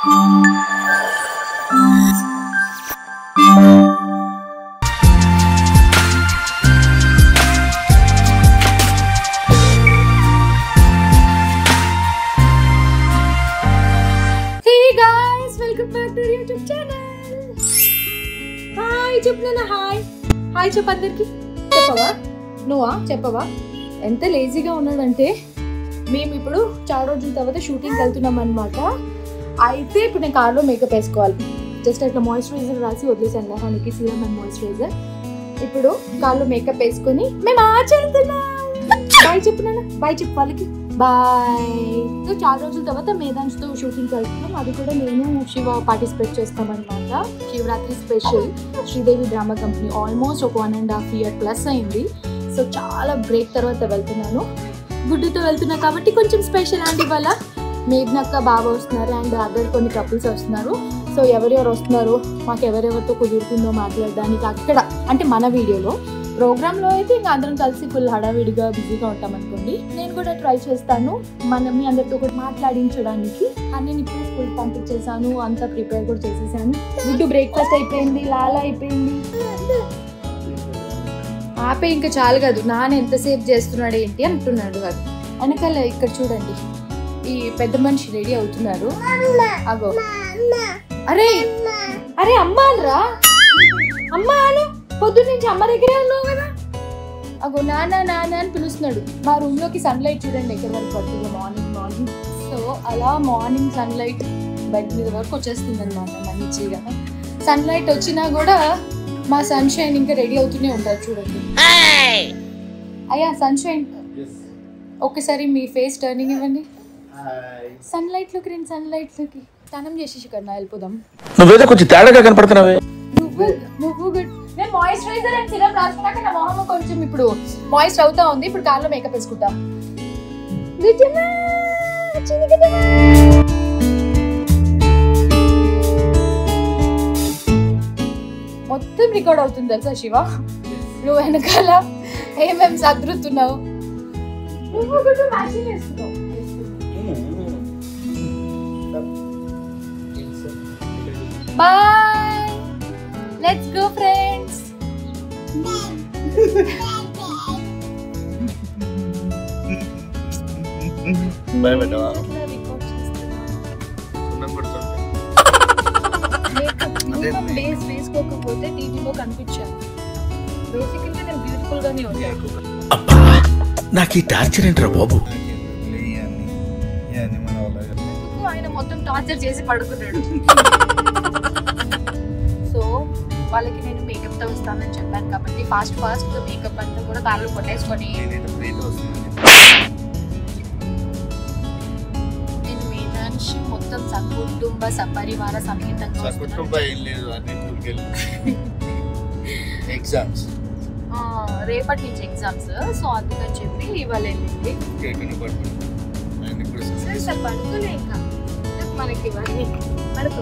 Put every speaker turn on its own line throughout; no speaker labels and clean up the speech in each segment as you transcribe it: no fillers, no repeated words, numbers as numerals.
Hi చెప్పు అందరికి. చెప్పవా నువ్వా చెప్పవా? ఎంత లేజీగా ఉన్నాడంటే మేము ఇప్పుడు చాలా రోజుల తర్వాత షూటింగ్కి వెళ్తున్నాం అనమాట. అయితే ఇప్పుడు నేను కార్లో మేకప్ వేసుకోవాలి. జస్ట్ అట్లా మాయిశ్చరైజర్ రాసి వదిలేసాను మొహానికి, సీరం అండ్ మాయిశ్చరైజర్. ఇప్పుడు కార్లో మేకప్ వేసుకొని మేము ఆచరిస్తున్నాం. బాయ్ చెప్పు నాన్న, బాయ్ చెప్పు వాళ్ళకి, బాయ్. సో చాలా రోజుల తర్వాత మేధాంష్తో షూటింగ్కి వెళ్తున్నాం. అది కూడా నేను శివ పార్టిసిపేట్ చేస్తాం అనమాట. Shivaratri special Sridevi drama company. Almost ఒక 1.5 year ప్లస్ అయింది. సో చాలా బ్రేక్ తర్వాత వెళ్తున్నాను. గుడ్డుతో వెళ్తున్నా కాబట్టి కొంచెం స్పెషల్ అండ్ ఇవాళ మేఘ్నక్క బాబా వస్తున్నారు అండ్ అదర్ కొన్ని కపుల్స్ వస్తున్నారు. సో ఎవరెవరు వస్తున్నారు, మాకు ఎవరెవరితో కుదురుతుందో మాట్లాడడానికి అక్కడ అంటే మన వీడియోలో. ప్రోగ్రాంలో అయితే ఇంకా అందరం కలిసి ఫుల్ హడావిడిగా బిజీగా ఉంటాం అనుకోండి. నేను కూడా ట్రై చేస్తాను మీ అందరితో కూడా మాట్లాడించడానికి. నేను ఇప్పుడు స్కూల్ పంపించేసాను, అంతా ప్రిపేర్ కూడా చేసేసాను. గుడ్డు బ్రేక్ఫాస్ట్ అయిపోయింది, లాలా అయిపోయింది. ఆపే ఇంకా చాలు కాదు, నాన్న ఎంతసేపు చేస్తున్నాడు ఏంటి అంటున్నాడు కాదు. వెనకాల ఇక్కడ చూడండి ఈ పెద్ద మనిషి రెడీ అవుతున్నారు. అగో అరే అరే అమ్మ అనరా, అమ్మ అను. పొద్దున్న నుంచి అమ్మ దగ్గరే ఉన్నావు కదా. అగో నాన్న నాన్న అని పిలుస్తున్నాడు. మా రూమ్ లోకి సన్లైట్ చూడండి ఎక్కడ వరకు పడుతుంది మార్నింగ్. సో అలా మార్నింగ్ సన్లైట్ బెడ్ మీద వరకు వచ్చేస్తుంది అనమాట మంచిగా. సన్లైట్ వచ్చినా కూడా మా సన్షైన్ ఇంకా రెడీ అవుతూనే ఉంటారు చూడండి. అయ్యా సన్షైన్, ఒక్కసారి మీ ఫేస్ టర్నింగ్ ఇవ్వండి. సన్లైట్ లోకి రండి, సన్లైట్ లోకి. స్నానం చేసేసి కన్నా వెళ్ళిపోదాం.
నువ్వేదో కొంచెం తేడాగా కనపడుతున్నావే.
నువ్వు గుడ్. నేను మాయిశ్చరైజర్ అండ్ సిరమ్ రాసుకున్నాక నా మొహం కొంచెం ఇప్పుడు మాయిశ్చర్ అవుతా ఉంది. ఇప్పుడు కార్లో మేకప్ వేసుకుంటా. మొత్తం రికార్డ్ అవుతుంది తెలుసా శివ. నువ్వు వెనకాల ఏమేం సదురుతున్నావు. నువ్వు కూడా మ్యాచింగ్ వేస్తున్నావు. Bye, let's go friends.
Bye బేటా.
బేస్ వేసుకోకపోతే టీవీలో కనిపించాను. బేసికల్లీ నేను బ్యూటిఫుల్ గానే ఉంటాను.
నాకు ఈ టార్చర్ ఏంట్రా బాబు.
ఆయన మొత్తం టార్చర్ చేసి పడుకున్నాడు. సో వాళ్ళకి నేను మేకప్ తో వస్తానని చెప్పాను కాబట్టి ఫాస్ట్ మేకప్ అంతా కూడా కార్లో కొట్టేసుకొని నేను మేధాంశ్ మొత్తం సకుటుంబ సపరివార సమేతంగా
ఎగ్జామ్స్
రేపటి నుంచి ఎగ్జామ్స్. సో అందుకని చెప్పి ఇవాళ వెళ్ళింది. సార్ పడుకోలే ఇంకా మనకి ఇవన్నీ పడుకో.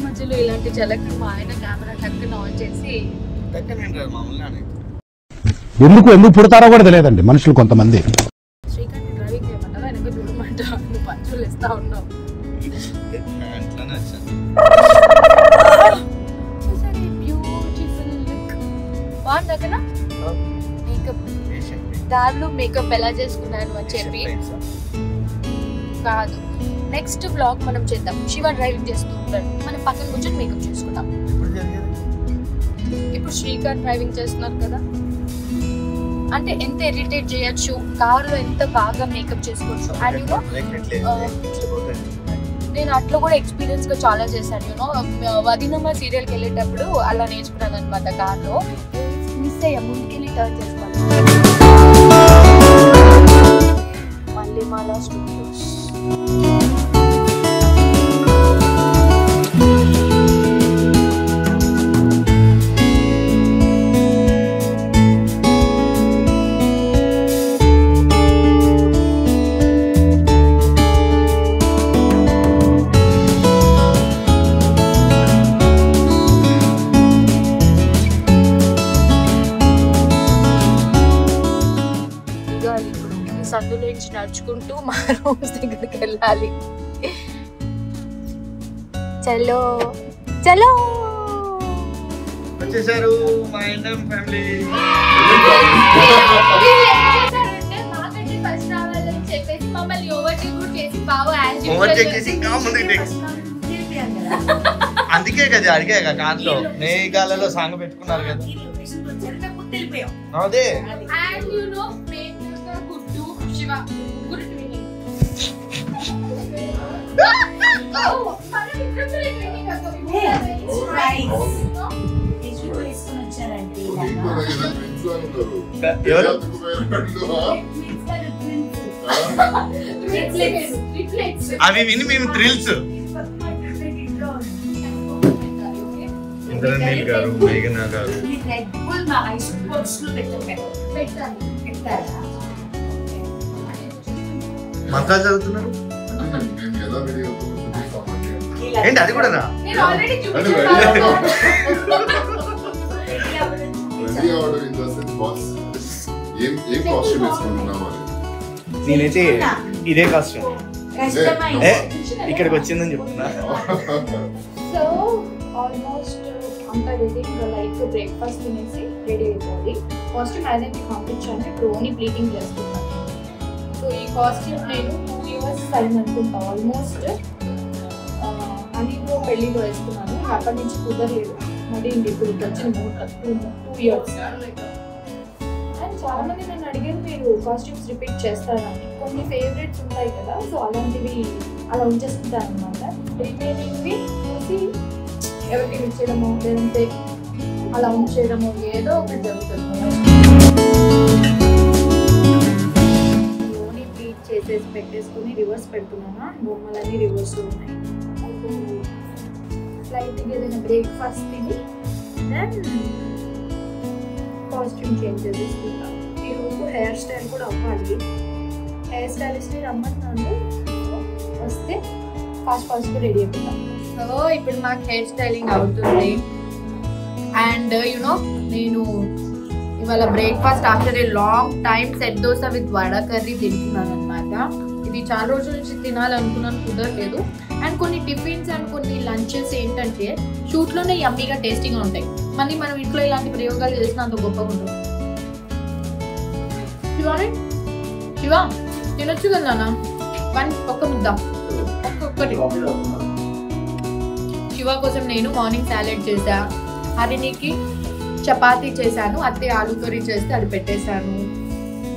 మధ్యలో ఇలాంటి జలకి మా ఆయన కెమెరా టక్కున ఆన్ చేసి
ఎందుకు పుడతారో కూడా తెలియదండి మనుషులు కొంతమంది.
శ్రీకాంత్ డ్రైవింగ్ చేయమంటారా, వెనక చూడమంట. నువ్వు పంచులు ఇస్తా ఉన్నావు. బ్యూటిఫుల్ లుక్ బాగుంది కదా. మేకప్ దారిలో మేకప్ ఎలా చేసుకున్నాను అని చెప్పి కాదు. నెక్స్ట్ బ్లాగ్ మనం చేద్దాం. శివ డ్రైవింగ్ చేస్తూ ఉంటాడు, మనం పక్కన కూర్చొని మేకప్ చేసుకుందాం. ఇప్పుడు శ్రీకాంత్ డ్రైవింగ్ చేస్తున్నారు కదా, అంటే ఎంత ఇరిటేట్ చేయొచ్చు, కార్లో ఎంత బాగా మేకప్ చేసుకోవచ్చు. నేను అట్లా కూడా ఎక్స్పీరియన్స్ గా చాలా చేశాను. యూనో వదినమ్మ సీరియల్కి వెళ్ళేటప్పుడు అలా నేర్చుకున్నాను అనమాట. కార్లో మిస్ అయ్యా, ముందుకెళ్ళి టర్న్ చేసుకోవాలి. మళ్ళీ మాలా స్టూడియోస్. ఈ సందులోంచి నడుచుకుంటూ మా రూమ్స్ దగ్గరికి వెళ్ళాలి. చలో చలో
వచ్చేసారు మా ఇండియన్ ఫ్యామిలీ.
మాకంటే ఫస్ట్ రావాలని చెప్పేసి మమ్మల్ని ఓవర్టేక్ కూడా చేసి
అందుకే కదా అడిగా కార్లో మేఘాలలో సాంగ్ పెట్టుకున్నారు కదా. అదే అవి విని మేము థ్రిల్స్. ఇంద్రనీల్ గారు, మేఘనా గారు మంత్రాలు చదువుతున్నారు ఏంటి? అది కూడా నేనైతే ఇదే కాస్ట్యూమ్ ఇక్కడికి వచ్చిందని చెప్తున్నా.
సో ఆల్మోస్ట్ అంతా రెడీ. లైక్ బ్రేక్ఫాస్ట్ తినేసి రెడీ అయిపోయింది. కాస్ట్యూమ్ అదే మీకు పంపించాను. ఇప్పుడు ఓన్లీ ప్లీటింగ్ చేస్తున్నాను. సో ఈ కాస్ట్యూమ్ నేను 2 years అయింది అనుకుంటా ఆల్మోస్ట్. అనిలో పెళ్ళిలో వేసుకున్నాను. అక్కడి నుంచి కుదరలేదు. మళ్ళీ ఇప్పుడు వచ్చిన 2 years. అండ్ చాలా మంది నన్ను అడిగారు మీరు కాస్ట్యూమ్స్ రిపీట్ చేస్తారని. కొన్ని ఫేవరెట్స్ ఉంటాయి కదా, సో అలాంటివి అలా ఉంచేస్తుంటాను అనమాట. రిమైనింగ్వి చూసి ఎవరికి ఇచ్చేయడమో లేదంటే అలా ఉంచేయడమో ఏదో ఒకటి జరుగుతుంది. ఓన్లీ ప్లీట్ చేసేసి పెట్టేసుకొని రివర్స్ పెడుతున్నాను. బొమ్మలన్నీ రివర్స్లో ఉన్నాయి. ఫ్లైట్కి ఏదైనా బ్రేక్ఫాస్ట్ తిని దెన్ కాస్ట్యూమ్ చేంజ్ చేసేసుకుంటాను. ఈరోజు హెయిర్ స్టైల్ కూడా అవ్వాలి. హెయిర్ స్టైలిస్ట్ని రమ్మన్నాను. వస్తే ఫాస్ట్గా రెడీ అయిపోతాం. సో ఇప్పుడు మాకు హెయిర్ స్టైలింగ్ అవుతుంది. అండ్ యునో నేను ఇవాళ breakfast after a long time set dosa with vada curry తింటున్నాను అనమాట. ఇది చాలా రోజుల నుంచి తినాలనుకున్నాను, కుదరలేదు. అండ్ కొన్ని టిఫిన్స్ అండ్ కొన్ని లంచెస్ ఏంటంటే షూట్లోనే యమ్మీగా టేస్టీగా ఉంటాయి. మళ్ళీ మనం ఇంట్లో ఇలాంటి ప్రయోగాలు చేసిన అంత గొప్పగా ఉంటుంది. శివ తినొచ్చు కదా నాన్న, ఒక్క ముద్ద ఒక్కొక్కటి. శివ కోసం నేను మార్నింగ్ సాలెడ్ చేశా, హరిణికి చపాతీ చేశాను, అత్తే ఆలూ కర్రీ చేస్తే అది పెట్టేశాను,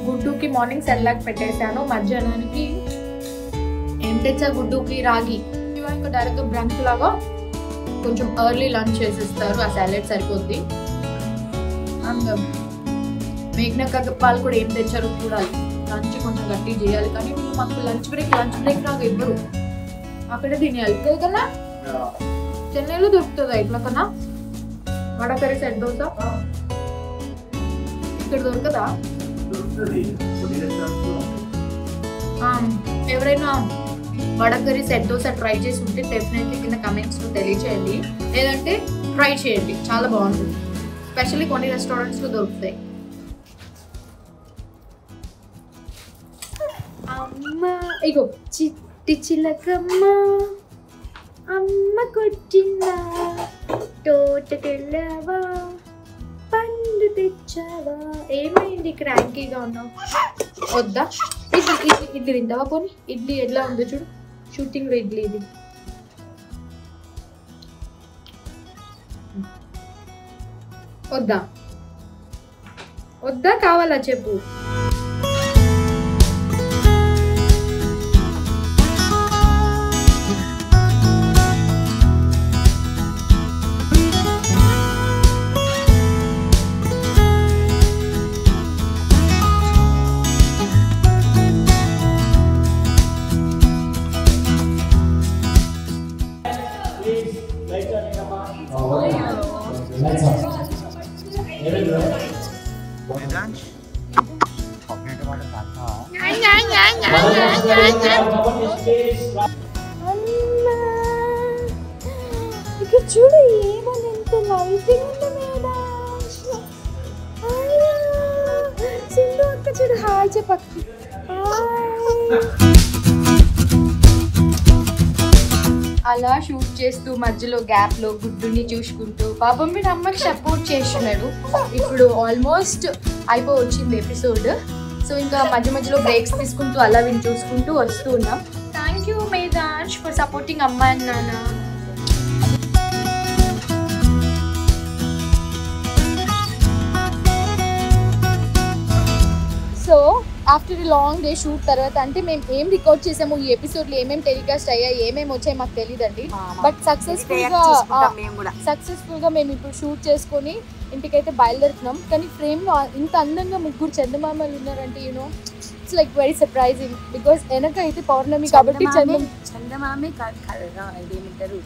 గుడ్డుకి మార్నింగ్ సెర్లాక్ పెట్టేశాను, మధ్యాహ్నానికి ఏం తెచ్చా గుడ్డుకి రాగి. శివ ఇంకా డైరెక్ట్గా బ్రంచ్ లాగా కొంచెం ఎర్లీ లంచ్ చేసేస్తారు, ఆ సాలెడ్ సరిపోద్ది. అండ్ మేఘ్నక్క వాళ్ళు కూడా ఏం తెచ్చారో చూడాలి. లంచ్ కొంచెం గట్టి చేయాలి, కానీ మాకు లంచ్ బ్రేక్ లాగా ఇవ్వరు, అక్కడే తినేయాలి కన్నా. చెన్నైలో దొరుకుతుందా ఇట్లా కన్నా వడ కర్రీ సెట్ దోశ? ఇక్కడ దొరకదా? ఎవరైనా vada curry set dosa try చేసి ఉంటే డెఫినెట్లీ కింద కమెంట్స్లో తెలియచేయండి, లేదంటే ట్రై చేయండి, చాలా బాగుంటుంది. స్పెషల్లీ కొన్ని రెస్టారెంట్స్లో దొరుకుతాయి. అమ్మ ఇగో చిట్టి చిలకమ్మ అమ్మ కొట్టిందా, తోటకెళ్ళావా, పండు తెచ్చావా, ఏమైంది క్రాంకీగా ఉన్నావు? వద్దా ఇడ్లీ తింటావా? పోనీ ఇడ్లీ ఎట్లా ఉందో చూడు, షూటింగ్లో ఇడ్లీ ఇది. వద్దా వద్దా కావాలా చెప్పు. ఇక చూడు ఏమని ఎంత లైటింగ్ ఉంది మేడం. సింధు అక్క చూడు హాయ్ చెప్పక్క. అలా షూట్ చేస్తూ మధ్యలో గ్యాప్ లో గుడ్డుని చూసుకుంటూ పాపం మీ అమ్మకి సపోర్ట్ చేస్తున్నాడు. ఇప్పుడు ఆల్మోస్ట్ అయిపోవచ్చింది ఎపిసోడ్. సో ఇంకా మధ్య మధ్యలో బ్రేక్స్ తీసుకుంటూ అలా విని చూసుకుంటూ వస్తూ ఉన్నాం. Thank you Medhansh for supporting అమ్మ అండ్ నాన్న. So after long day shoot తర్వాత అంటే మేము ఏం రికార్డ్ చేసాము, ఈ ఎపిసోడ్లో ఏమేమి టెలికాస్ట్ అయ్యాయి, ఏమేమి వచ్చాయి మాకు తెలియదండి. బట్ సక్సెస్ఫుల్గా మేము ఇప్పుడు షూట్ చేసుకొని ఇంటికైతే బయలుదేరుతున్నాం. కానీ ఫ్రేమ్లో ఇంత అందంగా ముగ్గురు చందమామలు ఉన్నారంటే you know it's like very surprising. Because వెనక అయితే పౌర్ణమి కాబట్టి
చందమామే ఏమంటారు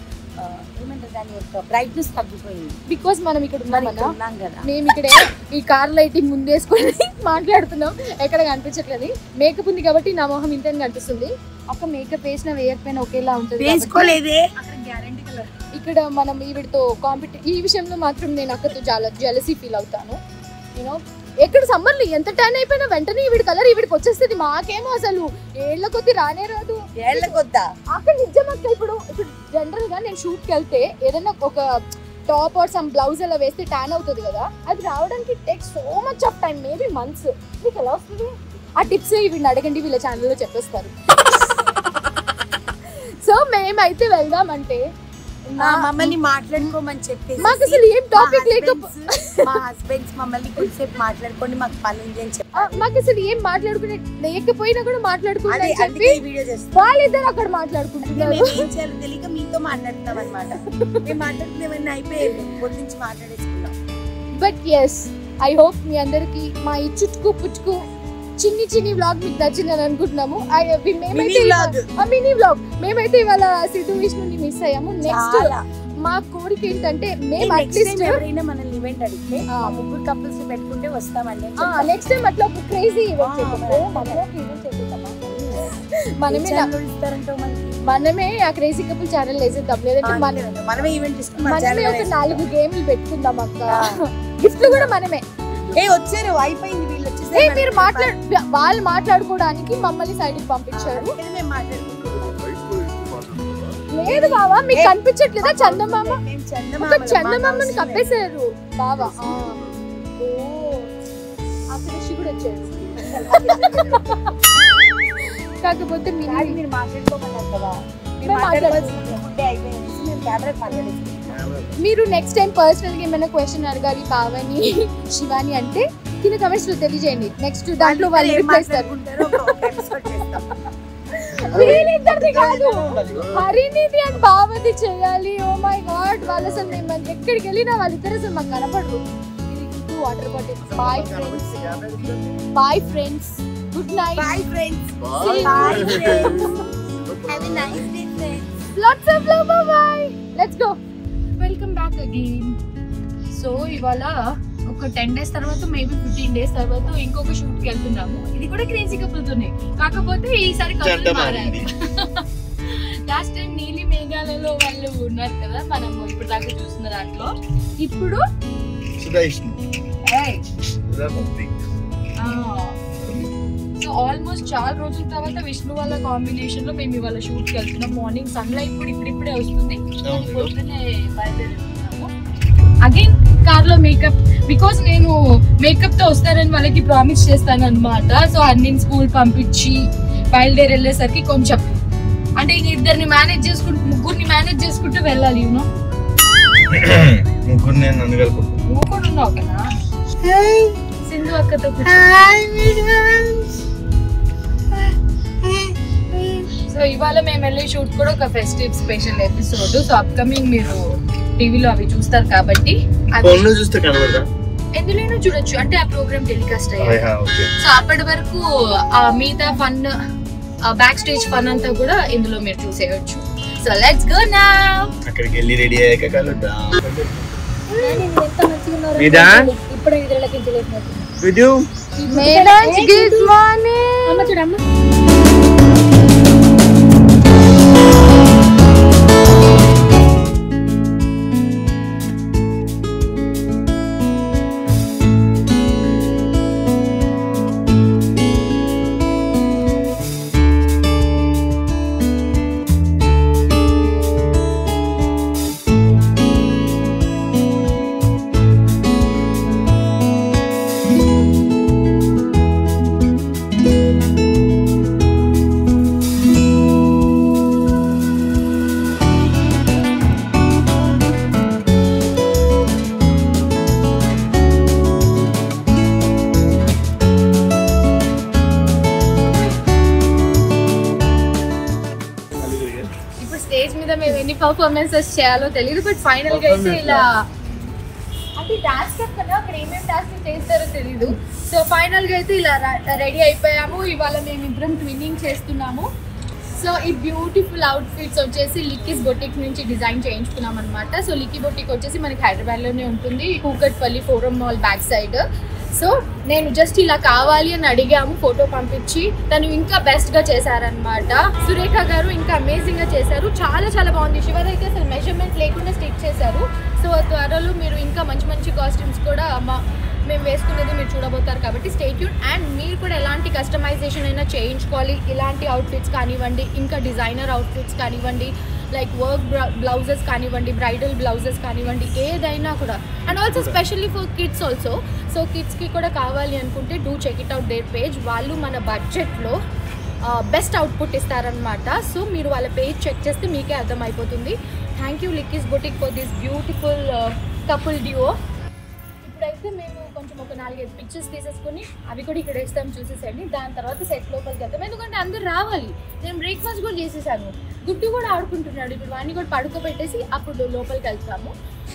దాని యొక్క బ్రైట్నెస్ తగ్గిపోయింది. బికాస్
మనం ఇక్కడ ఉన్నాం కదా, మేము ఇక్కడే ఈ కార్ లైటింగ్ ముందేసుకొని మాట్లాడుతున్నాం, ఎక్కడ కనిపించట్లేదు. మేకప్ ఉంది కాబట్టి నా మొహం ఇంత కనిపిస్తుంది. అక్క మేకప్ వేసినా వేయకపోయినా ఒకేలా ఉంటుంది. ఇక్కడ మనం ఈవిడితో ఈ విషయంలో మాత్రం నేను అక్కతో చాలా జెలసీ ఫీల్ అవుతాను. యూనో ఎక్కడ సమ్మర్లో ఎంత టైం అయిపోయినా వెంటనే ఈవిడ కలర్ ఈవిడికి వచ్చేస్తుంది. మాకేమో అసలు ఏళ్ల కొద్ది రానే రాదు.
ఏళ్ల కొద్దా
అక్కడ నిజమక్క ఇప్పుడు జనరల్ గా నేను షూట్కి వెళ్తే ఏదైనా ఒక టాప్ ఆర్ సమ్ బ్లౌజ్ అలా వేస్తే ట్యాన్ అవుతుంది కదా, అది రావడానికి take so much of time, maybe months. మీకు ఎలా వస్తుంది? ఆ టిప్స్ వీడిని అడగండి, వీళ్ళ ఛానల్లో చెప్పేస్తారు. సో మేమైతే వెళ్దామంటే
మమ్మల్ని మాట్లాడుకోమని చెప్పేసి
మాకు అసలు ఏం టాపిక్
మా హస్బెండ్స్ మమ్మల్ని కొంచెంసేపు మాట్లాడుకోండి, మాకు పని ఉంది అని చెప్పి
మాకు అసలు ఏం మాట్లాడుకునే లేకపోయినా కూడా మాట్లాడుకుంటారు చెప్పి వాళ్ళిద్దరు అక్కడ మాట్లాడుకుంటున్నారు.
ఏం చేయాలో తెలియక మీతో మాట్లాడుతున్నాం అనమాట. మేము మాట్లాడుతున్నా అయిపోయింది, పొద్దుంచి మాట్లాడేసుకున్నాం.
బట్ ఎస్ ఐ హోప్ మీ అందరికి మా ఈ చుట్టుకు పుచ్చుకు చిన్ని వ్లాగ్ మీకు నచ్చిందని అనుకుంటున్నాము. మినీ వ్లాగ్ మేమైతే ఇవాళ సిద్ధు విష్ణుని మిస్ అయ్యాము. నెక్స్ట్ మా కోరిక ఏంటంటే మేము అట్లీస్ట్
ఎవరైనా మనల్ని ఈవెంట్ అడిగితే ముగ్గురు కపుల్స్ పెట్టుకుంటే వస్తామండి.
నెక్స్ట్ టైం అట్లా ఒక క్రేజీ ఈవెంట్ మనమే ఆ క్రేజీ కపుల్ ఛానల్ వేసేద్దాం. లేదంటే
మనమే ఈవెంట్
మనమే ఒక 4 గేమ్లు పెట్టుకుందాం అక్క. గిఫ్ట్ కూడా మనమే.
వచ్చారు అయిపోయింది, వీళ్ళు వచ్చేసి
మీరు వాళ్ళు మాట్లాడుకోవడానికి మమ్మల్ని సైడ్కి పంపించారు. లేదు బావా, మీకు కనిపించట్లేదా చందమామ? చందమామని కప్పేశారు బావా. అక్కడ శివుడు వచ్చాడు. కాకపోతే
మీరు మాట్లాడుకోమన్నారు కదా,
మీరు నెక్స్ట్ టైం పర్సనల్ గా ఏమైనా క్వశ్చన్ అడగాలి పావని శివాని అంటే కింద కమెంట్స్ లో తెలియజేయండి. నెక్స్ట్ దాంట్లో వాళ్ళు రిప్లై ఇస్తారు. హరినిధి అండ్ భావతి చేయాలి. ఓ మై గాడ్, వాళ్ళు అసలు మేము ఎక్కడికి వెళ్ళినా వాళ్ళిద్దరు అసలు మాకు కనపడరు. Water bottle. Bye friends, bye friends, good night.
Bye friends, have a nice day friends.
Lots of love, bye. Let's go. Welcome back again. So ఇవాళ ఒక 10 days తర్వాత మేబీ 15 days తర్వాత ఇంకొక షూట్ కి వెళ్తున్నాము. ఇది కూడా క్రేజీ కపుల్తోనే, కాకపోతే ఈసారి కపుల్ మారారు. లాస్ట్ టైం నీలి మేఘాలలో వాళ్ళు ఉన్నారు కదా మనం ఇప్పుడు దాకా చూస్తున్న దాంట్లో. ఇప్పుడు సో ఆల్మోస్ట్ చాలా రోజుల తర్వాత విష్ణు వాళ్ళ కాంబినేషన్ లో మేము ఇవాళ షూట్ కి వెళ్తున్నాం. మార్నింగ్ సన్ లైట్ కూడా ఇప్పుడిప్పుడే వస్తుంది, పొద్దునే బయలుదేరుతున్నాము. అగైన్ కార్ లో మేకప్, బికాస్ నేను మేకప్ తో వస్తానని వాళ్ళకి ప్రామిస్ చేస్తాను అనమాట. సో అన్ని స్కూల్ పంపించి బయలుదేరి వెళ్ళేసరికి కొంచెం అంటే ఇద్దరిని మేనేజ్ చేసుకుంటూ ముగ్గురిని మేనేజ్ చేసుకుంటూ వెళ్ళాలి. యూనో
ముగ్గురు నేను నన్ను కలుపుకుంటా.
నువ్వు కూడా ఉన్నావు కదా సింధు అక్కతో. సో ఇవాళ మేము వెళ్ళే షూట్ కూడా ఒక festive special episode. So upcoming మీరు టీవీలో అవి చూస్తారు కాబట్టి ఎందులోనూ చూడొచ్చు, అంటే ఆ ప్రోగ్రామ్ టెలికాస్ట్ అయ్యాయి. సో అప్పటి వరకు మిగతా ఫన్, బ్యాక్ స్టేజ్ ఫన్ అంతా కూడా ఇందులో మీరు చూసేయచ్చు. So let's go now.
అక్కడికి వెళ్ళి రెడీ అయ్యాక కలుద్దాం.
ఇప్పుడు ఇద్దరికి
విద్యు
గుడ్ మార్నింగ్. అమ్మ చూడమ్మ. పర్ఫార్మెన్సెస్ చేయాలో తెలియదు. బట్ ఫైనల్గా అయితే ఇలా అంటే డాన్స్ కదా, అక్కడ ఏమేమి డాన్స్ చేస్తారో తెలీదు. సో ఫైనల్గా అయితే ఇలా రెడీ అయిపోయాము. ఇవాళ మేము ఇద్దరం ట్విన్నింగ్ చేస్తున్నాము. సో ఈ బ్యూటిఫుల్ అవుట్ఫిట్స్ వచ్చేసి లిక్కీస్ బొటిక్ నుంచి డిజైన్ చేయించుకున్నాం అనమాట. సో లిక్కీ బొటిక్ వచ్చేసి మనకి హైదరాబాద్లోనే ఉంటుంది, Kukatpally forum mall back side. So నేను జస్ట్ ఇలా కావాలి అని అడిగాము, ఫోటో పంపించి తను ఇంకా బెస్ట్గా చేశారనమాట. సురేఖ గారు ఇంకా అమేజింగ్గా చేశారు, చాలా చాలా బాగుంది. శివర్ అయితే అసలు మెజర్మెంట్ లేకుండా స్టిచ్ చేశారు. సో త్వరలో మీరు ఇంకా మంచి మంచి కాస్ట్యూమ్స్ కూడా మేము వేసుకునేది మీరు చూడబోతారు. కాబట్టి స్టే ట్యూన్. అండ్ మీరు కూడా ఎలాంటి కస్టమైజేషన్ అయినా చేయించుకోవాలి, ఇలాంటి అవుట్ఫిట్స్ కానివ్వండి, ఇంకా డిజైనర్ అవుట్ఫిట్స్ కానివ్వండి, లైక్ వర్క్ బ్లౌజెస్ కానివ్వండి, బ్రైడల్ బ్లౌజెస్ కానివ్వండి, ఏదైనా కూడా. And also specially for kids also. So కిడ్స్కి కూడా కావాలి అనుకుంటే do check it out their page. వాళ్ళు మన బడ్జెట్లో బెస్ట్ అవుట్పుట్ ఇస్తారనమాట. సో మీరు వాళ్ళ పేజ్ చెక్ చేస్తే మీకే అర్థమైపోతుంది. Thank you Likkis boutique for this beautiful couple duo. ఇప్పుడైతే మేము కొంచెం ఒక 4-5 పిక్చర్స్ తీసేసుకొని అవి కూడా ఇక్కడ వేస్తాం, చూసేసండి. దాని తర్వాత సెట్ లోపలికి వెళ్తాం, ఎందుకంటే అందరూ రావాలి. నేను బ్రేక్ఫాస్ట్ కూడా చేసేసాను, గుడ్డు కూడా ఆడుకుంటున్నాడు. ఇప్పుడు వాడిని కూడా పడుకోబెట్టేసి అప్పుడు లోపలికి వెళ్తాము.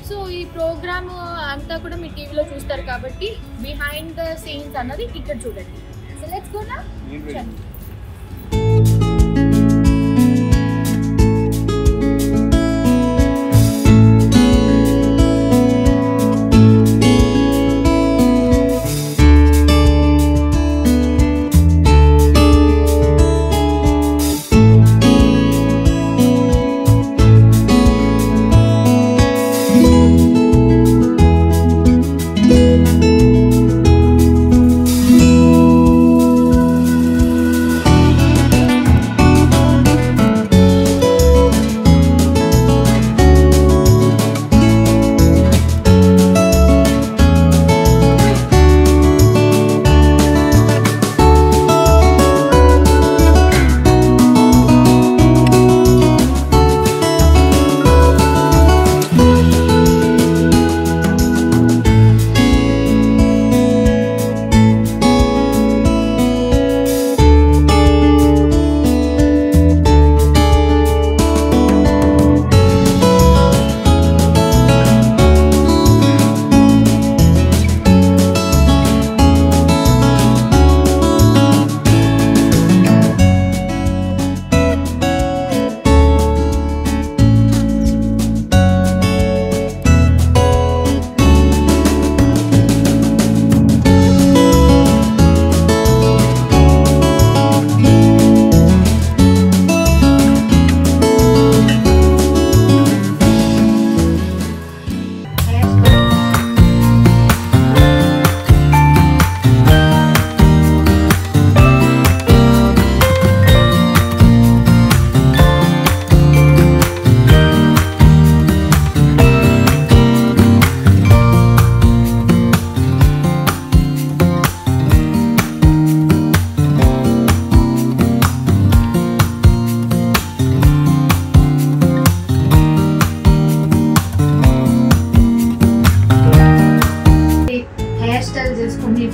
సో ఈ ప్రోగ్రామ్ అంతా కూడా మీ టీవీలో చూస్తారు కాబట్టి బిహైండ్ ద సీన్స్ అన్నది ఇక్కడ చూడండి. సో లెట్స్ గో నా.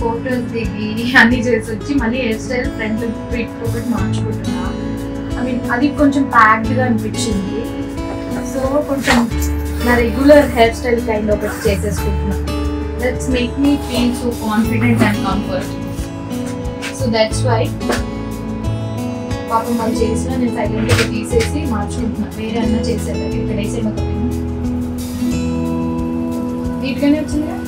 ఫోటోస్ దిగి అన్ని చేసి వచ్చి మళ్ళీ హెయిర్ స్టైల్ ఫ్రంట్ పిక్ ఒకటి మార్చుకుంటున్నా. ఐ మీన్ అది కొంచెం ప్యాక్డ్గా అనిపించింది. సో కొంచెం నా రెగ్యులర్ హెయిర్ స్టైల్ కైండ్ ఒకటి చేసేసుకుంటున్నా. That's make me feel so confident and comfort. So that's why పాపం వాళ్ళు చేసిన నేను సైలెంట్గా తీసేసి మార్చుకుంటున్నా. వేరే అన్నా చేసేది ఇక్కడ వేసే ఒక నీట్గానే వచ్చింది కదా.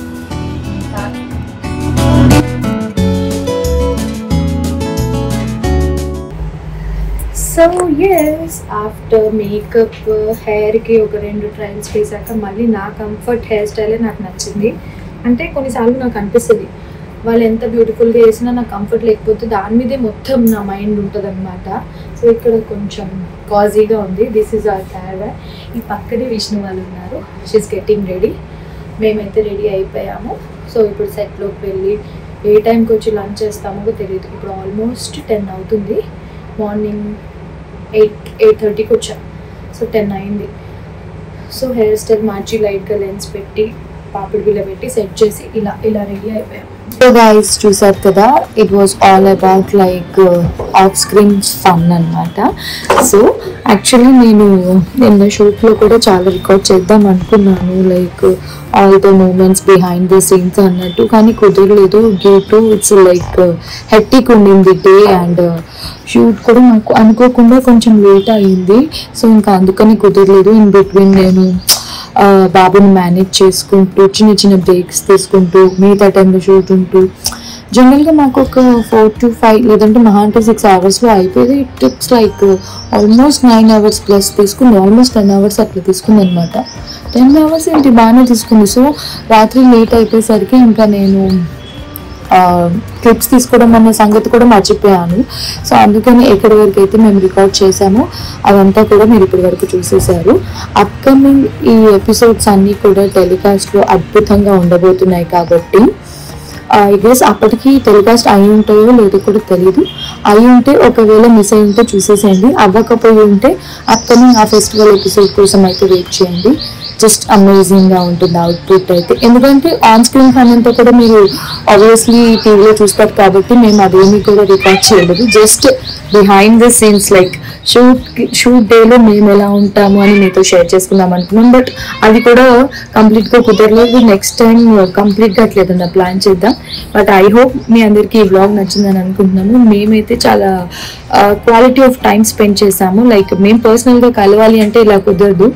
సో ఎస్ ఆఫ్టర్ మేకప్ హెయిర్కి ఒక 2 ట్రయల్స్ వేసాక మళ్ళీ నా కంఫర్ట్ హెయిర్ స్టైలే నాకు నచ్చింది. అంటే కొన్నిసార్లు నాకు అనిపిస్తుంది వాళ్ళు ఎంత బ్యూటిఫుల్గా వేసినా నాకు కంఫర్ట్ లేకపోతే దాని మీదే మొత్తం నా మైండ్ ఉంటుంది అనమాట. సో ఇక్కడ కొంచెం కాజీగా ఉంది. This is our caravan. ఈ పక్కనే విష్ణు వాళ్ళు ఉన్నారు. She is getting ready. మేమైతే రెడీ అయిపోయాము. సో ఇప్పుడు సెట్లోకి వెళ్ళి ఏ టైంకి వచ్చి లంచ్ చేస్తామో తెలియదు. ఇప్పుడు ఆల్మోస్ట్ 10 అవుతుంది. మార్నింగ్ 8:30కి వచ్చా. సో 10 అయింది. సో హెయిర్ స్టైల్ మార్చి లైట్గా లెన్స్ పెట్టి పాపిడి బిల్ల పెట్టి సెట్ చేసి ఇలా రెడీ అయిపోయాం. సో గైస్ చూసారు కదా, it was all about like off screen fun అనమాట. సో యాక్చువల్లీ నేను నిన్న షూట్లో కూడా చాలా రికార్డ్ చేద్దాం అనుకున్నాను, like all the moments behind the scenes అన్నట్టు, కానీ కుదరలేదు due to it's like hectic ఉండింది డే, అండ్ షూట్ కూడా నాకు అనుకోకుండా కొంచెం లేట్ అయ్యింది. సో ఇంకా అందుకని కుదరలేదు. ఇన్ బిట్వీన్ నేను బాబుని మేనేజ్ చేసుకుంటూ చిన్న చిన్న బ్రేక్స్ తీసుకుంటూ మిగతా టైంలో షూట్ ఉంటూ, జనరల్గా మాకు ఒక 4 to 5 లేదంటే మహా అంటే 6 అవర్స్లో అయిపోయేది. It takes like almost 9 hours plus తీసుకుంది, ఆల్మోస్ట్ 10 hours అట్లా తీసుకుంది అనమాట. 10 hours ఏంటి బాగానే తీసుకుంది. సో రాత్రి లేట్ అయిపోయేసరికి ఇంకా నేను క్లిప్స్ తీసుకోవడం అన్న సంగతి కూడా మర్చిపోయాను. సో అందుకని ఎక్కడి వరకు అయితే మేము రికార్డ్ చేసామో అదంతా కూడా మీరు ఇప్పటి వరకు చూసేశారు. అప్కమింగ్ ఈ ఎపిసోడ్స్ అన్నీ కూడా టెలికాస్ట్లో అద్భుతంగా ఉండబోతున్నాయి కాబట్టి ఐ గెస్ అప్పటికి టెలికాస్ట్ అయి ఉంటాయో లేదో కూడా తెలియదు. అయి ఉంటే ఒకవేళ మిస్ అయి ఉంటే చూసేసేయండి, అవ్వకపోయి ఉంటే అప్కమింగ్ ఆ ఫెస్టివల్ ఎపిసోడ్ కోసం అయితే వెయిట్ చేయండి. జస్ట్ అమేజింగ్గా ఉంటుంది అవుట్పుట్ అయితే, ఎందుకంటే ఆన్ స్క్రీన్ ఫన్ అంతా కూడా మీరు ఆబ్వియస్లీ టీవీలో చూస్తారు కాబట్టి మేము అదేమీ కూడా రికార్డ్ చేయలేదు. Just behind the scenes like shoot డేలో మేము ఎలా ఉంటాము అని మీతో షేర్ చేసుకుందాం అనుకున్నాం. బట్ అది కూడా కంప్లీట్గా కుదరలేదు. నెక్స్ట్ టైం కంప్లీట్గా అట్లేదన్నా ప్లాన్ చేద్దాం. బట్ ఐ హోప్ మీ అందరికీ ఈ వ్లాగ్ నచ్చిందని అనుకుంటున్నాము. మేమైతే చాలా క్వాలిటీ ఆఫ్ టైం స్పెండ్ చేసాము. లైక్ మేము పర్సనల్గా కలవాలి అంటే ఇలా కుదరదు,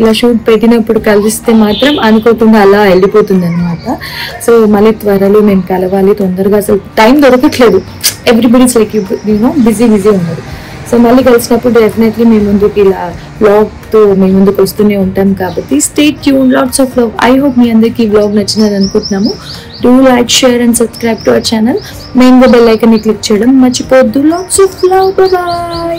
ఇలా షూట్ పెట్టినప్పుడు కలిస్తే మాత్రం అనుకోకుండా అలా వెళ్ళిపోతుంది అనమాట. సో మళ్ళీ త్వరలో మేము కలవాలి, తొందరగా అసలు టైం దొరకట్లేదు. ఎవ్రీబడీస్ లైక్ బిజీ ఉన్నారు. సో మళ్ళీ కలిసినప్పుడు డెఫినెట్లీ మీ ముందుకి ఇలా వ్లాగ్తో మీ ముందుకు వస్తూనే ఉంటాం కాబట్టి stay tune, lots of love. I hope మీ అందరికీ ఈ వ్లాగ్ నచ్చిందని అనుకుంటున్నాము. Do like, share and subscribe to our channel. మెయిన్గా బెల్ ఐకాన్ని క్లిక్ చేయడం మర్చిపోవద్దు. Lots of love, bye.